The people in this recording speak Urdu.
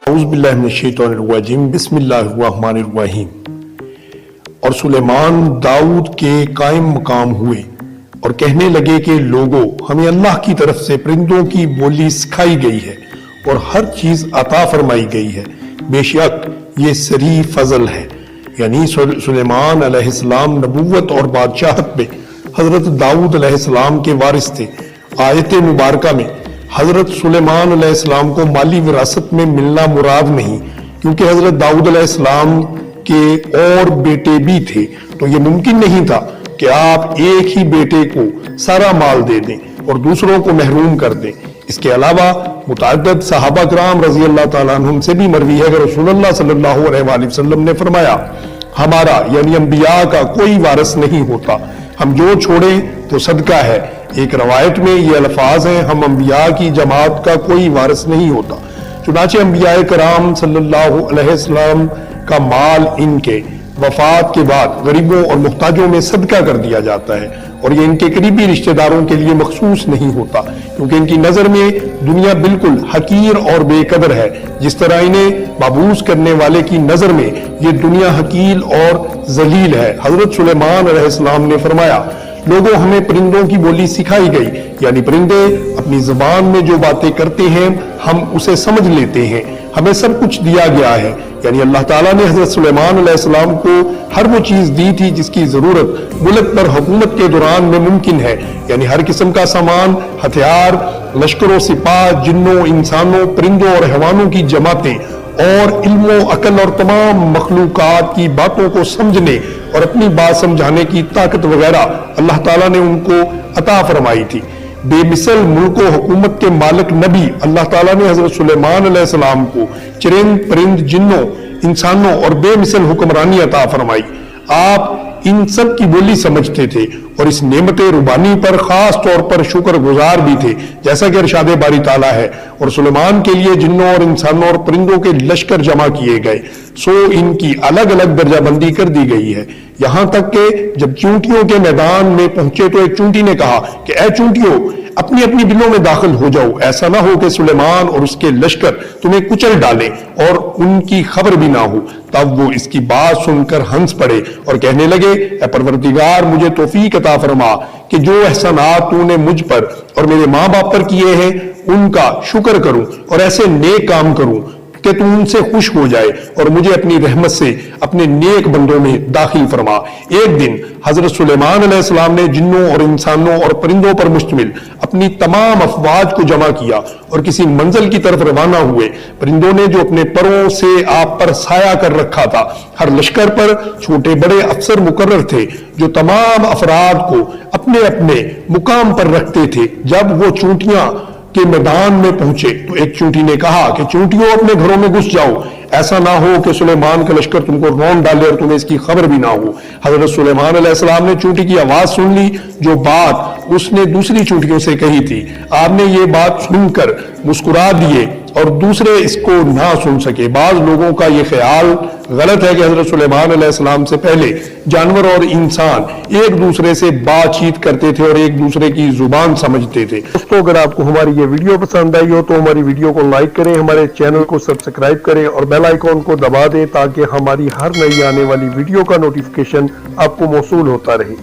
اعوذ باللہ من الشیطان الرجیم بسم اللہ الرحمن الرحیم۔ اور سلیمان داؤد کے قائم مقام ہوئے اور کہنے لگے کہ لوگو ہمیں اللہ کی طرف سے پرندوں کی بولی سکھائی گئی ہے اور ہر چیز عطا فرمائی گئی ہے، بے شک یہ سری فضل ہے۔ یعنی سلیمان علیہ السلام نبوت اور بادشاہت میں حضرت داؤد علیہ السلام کے وارث تھے۔ آیت مبارکہ میں حضرت سلیمان علیہ السلام کو مالی وراثت میں ملنا مراد نہیں، کیونکہ حضرت داؤد علیہ السلام کے اور بیٹے بھی تھے، تو یہ ممکن نہیں تھا کہ آپ ایک ہی بیٹے کو سارا مال دے دیں اور دوسروں کو محروم کر دیں۔ اس کے علاوہ متعدد صحابہ کرام رضی اللہ تعالیٰ عنہم سے بھی مروی ہے کہ رسول اللہ صلی اللہ علیہ وآلہ وسلم نے فرمایا ہمارا یعنی انبیاء کا کوئی وارث نہیں ہوتا، ہم جو چھوڑیں تو صدقہ ہے۔ ایک روایت میں یہ الفاظ ہیں ہم انبیاء کی جماعت کا کوئی وارث نہیں ہوتا۔ چنانچہ انبیاء کرام صلی اللہ علیہ وسلم کا مال ان کے وفات کے بعد غریبوں اور محتاجوں میں صدقہ کر دیا جاتا ہے، اور یہ ان کے قریبی رشتہ داروں کے لیے مخصوص نہیں ہوتا، کیونکہ ان کی نظر میں دنیا بالکل حقیر اور بے قدر ہے، جس طرح انہیں مبعوث کرنے والے کی نظر میں یہ دنیا حقیر اور ذلیل ہے۔ حضرت سلیمان علیہ السلام نے فرمایا لوگوں ہمیں پرندوں کی بولی سکھائی گئی، یعنی پرندے اپنی زبان میں جو باتیں کرتے ہیں ہم اسے سمجھ لیتے ہیں، ہمیں سب کچھ دیا گیا ہے۔ یعنی اللہ تعالیٰ نے حضرت سلیمان علیہ السلام کو ہر وہ چیز دی تھی جس کی ضرورت ملک پر حکومت کے دوران میں ممکن ہے، یعنی ہر قسم کا سامان، ہتھیار، لشکر و سپاہ، جنوں، انسانوں، پرندوں اور حیوانوں کی جماعتیں، اور علم و عقل اور تمام مخلوقات کی باتوں کو سمجھنے اور اپنی بات سمجھانے کی طاقت وغیرہ اللہ تعالیٰ نے ان کو عطا فرمائی تھی۔ بے مثل ملک و حکومت کے مالک نبی اللہ تعالیٰ نے حضرت سلیمان علیہ السلام کو چرند پرند، جنوں، انسانوں اور بے مثل حکمرانی عطا فرمائی۔ آپ ان سب کی بولی سمجھتے تھے اور اس نعمت ربانی پر خاص طور پر شکر گزار بھی تھے، جیسا کہ ارشاد باری تعالیٰ ہے اور سلیمان کے لیے جنوں اور انسانوں اور پرندوں کے لشکر جمع کیے گئے، سو ان کی الگ الگ درجہ بندی کر دی گئی ہے، یہاں تک کہ جب چونٹیوں کے میدان میں پہنچے تو ایک چونٹی نے کہا کہ اے چونٹیوں اپنی اپنی بلوں میں داخل ہو جاؤ، ایسا نہ ہو کہ سلیمان اور اس کے لشکر تمہیں کچل ڈالیں اور ان کی خبر بھی نہ ہو۔ تب وہ اس کی بات سن کر ہنس پڑے اور کہنے لگے اے پروردگار مجھے توفیق عطا فرما کہ جو احسانات تو نے مجھ پر اور میرے ماں باپ پر کیے ہیں ان کا شکر کروں اور ایسے نیک کام کروں کہ تم ان سے خوش ہو جائے اور مجھے اپنی رحمت سے اپنے نیک بندوں میں داخل فرما۔ ایک دن حضرت سلیمان علیہ السلام نے جنوں اور انسانوں اور پرندوں پر مشتمل اپنی تمام افواج کو جمع کیا اور کسی منزل کی طرف روانہ ہوئے۔ پرندوں نے جو اپنے پروں سے آپ پر سایہ کر رکھا تھا، ہر لشکر پر چھوٹے بڑے افسر مقرر تھے جو تمام افراد کو اپنے اپنے مقام پر رکھتے تھے۔ جب وہ چونٹیاں کے میدان میں پہنچے تو ایک چونٹی نے کہا کہ چونٹیوں اپنے گھروں میں گھس جاؤ، ایسا نہ ہو کہ سلیمان کا لشکر تم کو رون ڈالے اور تمہیں اس کی خبر بھی نہ ہو۔ حضرت سلیمان علیہ السلام نے چونٹی کی آواز سن لی جو بات اس نے دوسری چونٹیوں سے کہی تھی۔ آپ نے یہ بات سن کر مسکرا دیے اور دوسرے اس کو نہ سن سکے۔ بعض لوگوں کا یہ خیال غلط ہے کہ حضرت سلیمان علیہ السلام سے پہلے جانور اور انسان ایک دوسرے سے بات چیت کرتے تھے اور ایک دوسرے کی زبان سمجھتے تھے۔ دوستو اگر آپ کو ہماری یہ ویڈیو پسند آئی ہو تو ہماری ویڈیو کو لائک کریں، ہمارے چینل کو سبسکرائب کریں اور بیل آئیکن کو دبا دیں تاکہ ہماری ہر نئی آنے والی ویڈیو کا نوٹیفیکیشن آپ کو موصول ہوتا رہے۔